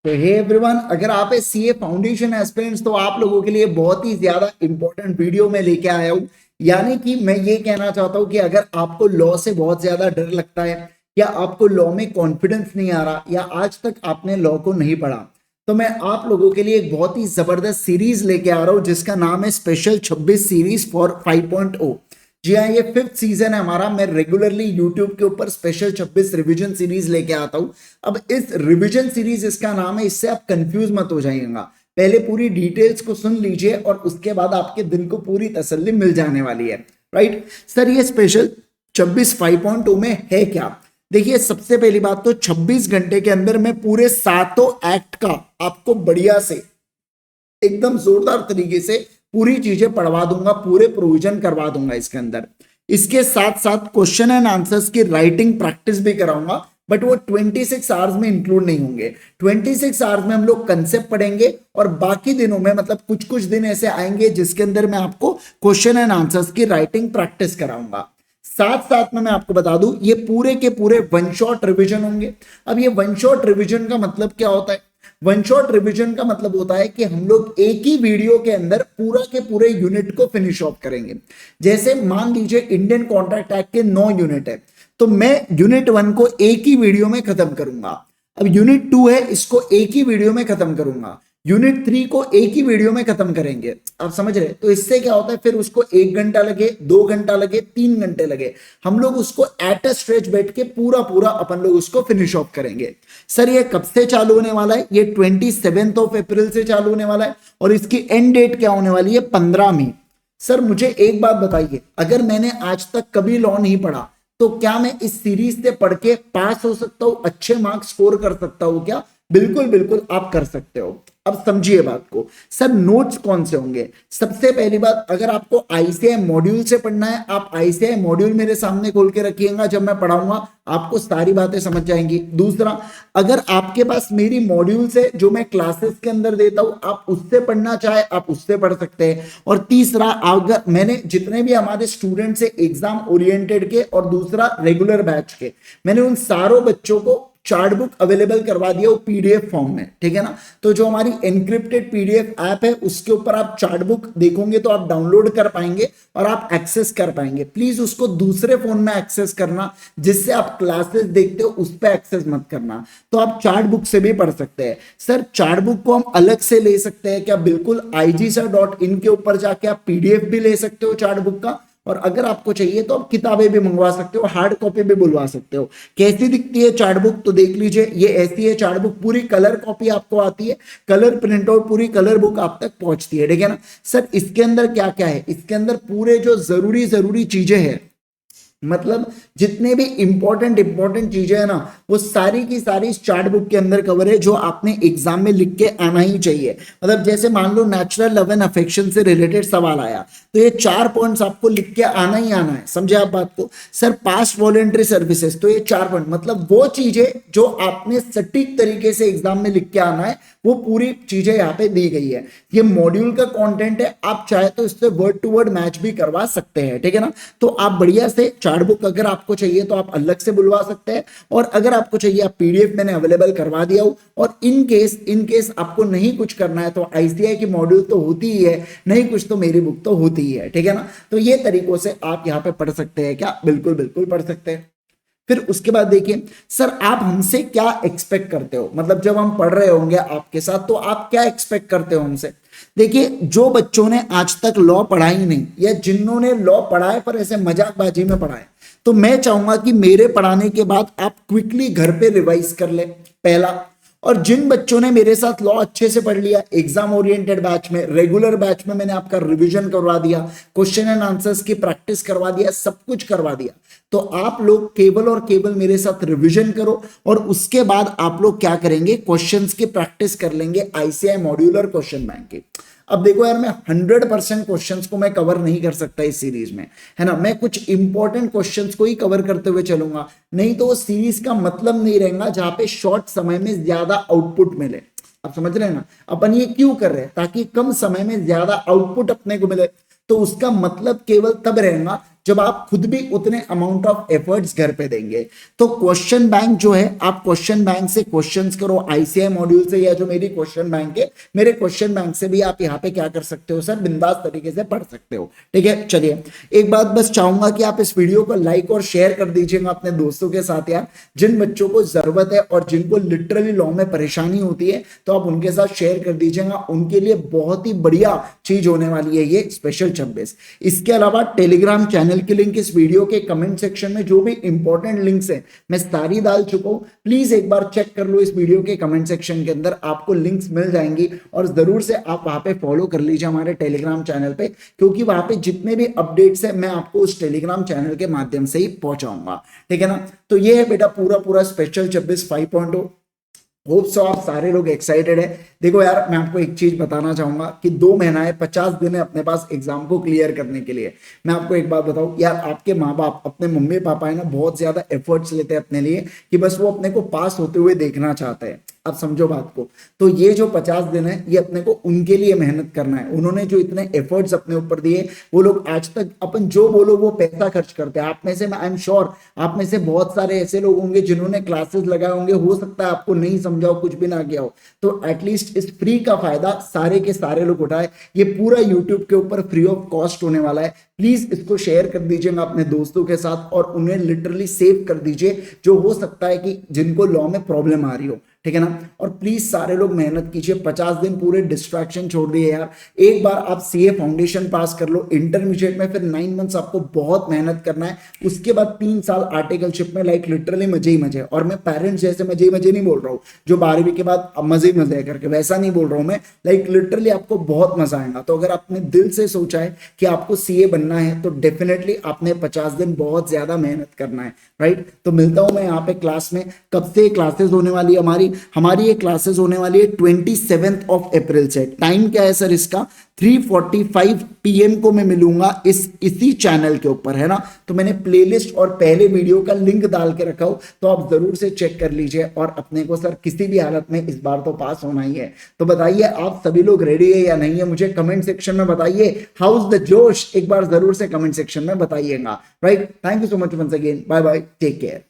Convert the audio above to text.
तो hey everyone, अगर आप है सीए फाउंडेशन एस्पिरेंट्स तो आप लोगों के लिए बहुत ही ज्यादा इंपॉर्टेंट वीडियो में लेके आया हूं। यानी कि मैं ये कहना चाहता हूं कि अगर आपको लॉ से बहुत ज्यादा डर लगता है या आपको लॉ में कॉन्फिडेंस नहीं आ रहा या आज तक आपने लॉ को नहीं पढ़ा, तो मैं आप लोगों के लिए एक बहुत ही जबरदस्त सीरीज लेके आ रहा हूं जिसका नाम है स्पेशल 26 सीरीज फॉर 5.0। जी हाँ, ये 5th सीजन है हमारा। मैं रेगुलरली यूट्यूब के ऊपर स्पेशल 26 रिवीजन सीरीज लेके आता हूँ। अब इस रिवीजन सीरीज इसका नाम है, इससे आप कंफ्यूज मत हो जाइएगा। पहले पूरी डिटेल्स को सुन लीजिए और उसके बाद आपके दिल को पूरी तसल्ली मिल जाने वाली है। राइट सर, ये स्पेशल 26 5.0 में है क्या? देखिए, सबसे पहली बात तो 26 घंटे के अंदर मैं पूरे 7 एक्ट का आपको बढ़िया से एकदम जोरदार तरीके से पूरी चीजें पढ़वा दूंगा, पूरे प्रोविजन करवा दूंगा इसके अंदर। इसके साथ साथ क्वेश्चन एंड आंसर्स की राइटिंग प्रैक्टिस भी कराऊंगा, बट वो 26 आवर्स में इंक्लूड नहीं होंगे। 26 आवर्स में हम लोग कंसेप्ट पढ़ेंगे और बाकी दिनों में मतलब कुछ कुछ दिन ऐसे आएंगे जिसके अंदर मैं आपको क्वेश्चन एंड आंसर्स की राइटिंग प्रैक्टिस कराऊंगा। साथ साथ में मैं आपको बता दूं, ये पूरे के पूरे वन शॉट रिविजन होंगे। अब ये वन शॉट रिविजन का मतलब क्या होता है? वन शॉट रिवीजन का मतलब होता है कि हम लोग एक ही वीडियो के अंदर पूरा के पूरे यूनिट को फिनिश ऑफ करेंगे। जैसे मान लीजिए इंडियन कॉन्ट्रैक्ट एक्ट के 9 यूनिट है, तो मैं यूनिट 1 को एक ही वीडियो में खत्म करूंगा। अब यूनिट 2 है, इसको एक ही वीडियो में खत्म करूंगा। यूनिट 3 को एक ही वीडियो में खत्म करेंगे। आप समझ रहे? तो इससे क्या होता है, फिर उसको 1 घंटा लगे, 2 घंटा लगे, 3 घंटे लगे, हम लोग उसको एट अ स्ट्रेच बैठ के पूरा पूरा अपन लोग उसको फिनिश ऑफ करेंगे। सर, ये कब से चालू होने वाला है? ये 27 अप्रैल से चालू होने वाला है और इसकी एंड डेट क्या होने वाली है? 15 मई। सर, मुझे एक बात बताइए, अगर मैंने आज तक कभी लॉ नहीं पढ़ा तो क्या मैं इस सीरीज से पढ़ के पास हो सकता हूं, अच्छे मार्क्स स्कोर कर सकता हूं क्या? बिल्कुल बिल्कुल आप कर सकते हो। अब समझिए बात को। सर, नोट्स कौन से होंगे? सबसे पहली बात, अगर आपको आईसीआई मॉड्यूल से पढ़ना है, आप आईसीआई मॉड्यूल मेरे सामने खोल के रखिएगा। जब मैं पढ़ाऊंगा आपको सारी बातें समझ जाएंगी। दूसरा, अगर आपके पास मेरी मॉड्यूल से जो मैं क्लासेस के अंदर देता हूं, आप उससे पढ़ना चाहे आप उससे पढ़ सकते हैं। और तीसरा, अगर मैंने जितने भी हमारे स्टूडेंट्स है एग्जाम ओरिएंटेड के और दूसरा रेगुलर बैच के, मैंने उन सारों बच्चों को चार्ट बुक अवेलेबल करवा दिया वो पीडीएफ फॉर्म में। ठीक है ना? तो जो हमारी एनक्रिप्टेड पीडीएफ ऐप है उसके ऊपर आप चार्ट बुक देखोगे तो आप डाउनलोड कर पाएंगे और आप एक्सेस कर पाएंगे। प्लीज उसको दूसरे फोन में एक्सेस करना, जिससे आप क्लासेस देखते हो उस पर एक्सेस मत करना। तो आप चार्ट बुक से भी पढ़ सकते हैं। सर, चार्ट बुक को हम अलग से ले सकते हैं क्या? बिल्कुल, IGSir.in के ऊपर जाके आप पीडीएफ भी ले सकते हो चार्ट बुक का, और अगर आपको चाहिए तो आप किताबें भी मंगवा सकते हो, हार्ड कॉपी भी बुलवा सकते हो। कैसी दिखती है चार्ट बुक? तो देख लीजिए, ये ऐसी है चार्ट बुक। पूरी कलर कॉपी आपको आती है, कलर प्रिंट आउट, पूरी कलर बुक आप तक पहुंचती है। ठीक है ना? सर, इसके अंदर क्या क्या है? इसके अंदर पूरे जो जरूरी चीजें हैं, मतलब जितने भी इंपॉर्टेंट चीजें है ना, वो सारी की सारी इस चार्ट बुक के अंदर कवर है, जो आपने एग्जाम में लिख के आना ही चाहिए। मतलब जैसे मान लो नेचुरल लव एंड अफेक्शन से रिलेटेड सवाल आया, तो ये 4 पॉइंट्स आपको लिख के आना ही आना है। समझे आप बात को? सर, पास्ट वॉलेंट्री सर्विसेज, तो ये 4 पॉइंट, मतलब वो चीजें जो आपने सटीक तरीके से एग्जाम में लिख के आना है, वो पूरी चीजें यहाँ पे दी गई है। ये मॉड्यूल का कंटेंट है, आप चाहे तो इससे वर्ड टू वर्ड मैच भी करवा सकते हैं। ठीक है ना? तो आप बढ़िया से चार्ट बुक अगर आपको चाहिए तो आप अलग से बुलवा सकते हैं, और अगर आपको चाहिए आप पीडीएफ मैंने अवेलेबल करवा दिया हूं। और इन केस आपको नहीं कुछ करना है तो आईसीआई की मॉड्यूल तो होती ही है, नहीं कुछ तो मेरी बुक तो होती ही है। ठीक है ना? तो ये तरीकों से आप यहाँ पे पढ़ सकते हैं क्या? बिल्कुल बिल्कुल पढ़ सकते हैं। फिर उसके बाद देखिए, सर आप हमसे क्या एक्सपेक्ट करते हो? मतलब जब हम पढ़ रहे होंगे आपके साथ तो आप क्या एक्सपेक्ट करते हो हमसे? देखिए, जो बच्चों ने आज तक लॉ पढ़ा ही नहीं, या जिन्होंने लॉ पढ़ा है पर ऐसे मजाकबाजी में पढ़ा है, तो मैं चाहूंगा कि मेरे पढ़ाने के बाद आप क्विकली घर पे रिवाइज कर ले, पहला। और जिन बच्चों ने मेरे साथ लॉ अच्छे से पढ़ लिया, एग्जाम ओरिएंटेड बैच में, रेगुलर बैच में मैंने आपका रिवीजन करवा दिया, क्वेश्चन एंड आंसर्स की प्रैक्टिस करवा दिया, सब कुछ करवा दिया, तो आप लोग केवल और केवल मेरे साथ रिवीजन करो और उसके बाद आप लोग क्या करेंगे? क्वेश्चंस की प्रैक्टिस कर लेंगे आईसीआई मॉड्यूलर क्वेश्चन बैंक की। अब देखो यार, मैं 100% क्वेश्चंस को मैं कवर नहीं कर सकता इस सीरीज में, है ना? मैं कुछ इंपॉर्टेंट क्वेश्चंस को ही कवर करते हुए चलूंगा, नहीं तो वो सीरीज का मतलब नहीं रहेगा जहां पे शॉर्ट समय में ज्यादा आउटपुट मिले। आप समझ रहे हैं ना? अपन ये क्यों कर रहे हैं? ताकि कम समय में ज्यादा आउटपुट अपने को मिले। तो उसका मतलब केवल तब रहेगा जब आप खुद भी उतने अमाउंट ऑफ एफर्ट्स घर पे देंगे। तो क्वेश्चन बैंक जो है, आप क्वेश्चन बैंक से क्वेश्चंस करो, आईसीआई मॉड्यूल से, या जो मेरी क्वेश्चन बैंक है, मेरे क्वेश्चन बैंक से भी आप यहाँ पे क्या कर सकते हो सर, बिंदास तरीके से पढ़ सकते हो। ठीक है, चलिए एक बात बस चाहूंगा कि आप इस वीडियो को लाइक और शेयर कर दीजिएगा अपने दोस्तों के साथ यार, जिन बच्चों को जरूरत है और जिनको लिटरली लॉ में परेशानी होती है, तो आप उनके साथ शेयर कर दीजिएगा। उनके लिए बहुत ही बढ़िया चीज होने वाली है ये स्पेशल 26। इसके अलावा टेलीग्राम चैनल की लिंक इस वीडियो के कमेंट सेक्शन में, जो भी इंपॉर्टेंट लिंक्स है मैं सारी डाल चुका हूं, प्लीज एक बार चेक कर लो। इस वीडियो के कमेंट सेक्शन के अंदर आपको लिंक्स मिल जाएंगी और जरूर से आप वहां पे फॉलो कर लीजिए हमारे टेलीग्राम चैनल पे, क्योंकि वहां पे जितने भी अपडेट्स है मैं आपको उस टेलीग्राम चैनल के माध्यम से ही पहुंचाऊंगा। ठीक है ना, तो ये है बेटा पूरा स्पेशल 26 5.0। होप सो आप सारे लोग एक्साइटेड है। देखो यार, मैं आपको एक चीज बताना चाहूंगा कि 2 महीना है, 50 दिन है अपने पास एग्जाम को क्लियर करने के लिए। मैं आपको एक बात बताऊं यार, आपके माँ बाप, अपने मम्मी पापा है ना, बहुत ज्यादा एफर्ट्स लेते हैं अपने लिए कि बस वो अपने को पास होते हुए देखना चाहते हैं। आप समझो बात को। तो ये जो 50 दिन है, ये अपने को उनके लिए मेहनत करना है। उन्होंने जो इतने एफर्ट्स अपने ऊपर दिए, वो लोग आज तक अपन जो बोलो वो पैसा खर्च करते हैं। आप में से, मैं आई एम श्योर, आप में से बहुत सारे ऐसे लोग होंगे जिन्होंने क्लासेस लगाए होंगे, हो सकता है आपको नहीं समझाओ, कुछ भी ना किया हो, तो एटलीस्ट इस फ्री का फायदा सारे के सारे लोग उठाए। ये पूरा यूट्यूब के ऊपर फ्री ऑफ कॉस्ट होने वाला है। प्लीज इसको शेयर कर दीजिएगा अपने दोस्तों के साथ और उन्हें लिटरली सेव कर दीजिए, जो हो सकता है कि जिनको लॉ में प्रॉब्लम आ रही हो। ठीक है ना, और प्लीज सारे लोग मेहनत कीजिए। 50 दिन पूरे डिस्ट्रैक्शन छोड़ दिए यार। एक बार आप सीए फाउंडेशन पास कर लो, इंटरमीडिएट में फिर 9 मंथ्स आपको बहुत मेहनत करना है। उसके बाद 3 साल आर्टिकलशिप में, लाइक लिटरली मजे ही मजे। और मैं पेरेंट्स जैसे मजे ही मजे नहीं बोल रहा हूँ जो 12वीं के बाद मजे ही मजे करके, वैसा नहीं बोल रहा हूँ मैं। लाइक लिटरली आपको बहुत मजा आएगा। तो अगर आपने दिल से सोचा है कि आपको सीए बनना है, तो डेफिनेटली आपने 50 दिन बहुत ज्यादा मेहनत करना है। राइट, तो मिलता हूं मैं यहाँ पे क्लास में। कब से क्लासेस होने वाली है हमारी ये क्लासेस होने वाली है 27 अप्रैल से। टाइम क्या है सर इसका, 3:45 PM को मैं मिलूंगा इसी चैनल के ऊपर, है ना। तो मैंने प्लेलिस्ट और पहले वीडियो का लिंक डाल के रखा हो, तो आप जरूर से चेक कर लीजिए। और अपने को सर किसी भी हालत में इस बार तो पास होना ही है। तो बताइए आप सभी लोग रेडी है या नहीं है, मुझे कमेंट सेक्शन में बताइए। हाउस द जोश, एक बार जरूर से कमेंट सेक्शन में बताइएगा। Right, thank you so much once again, bye bye, take care.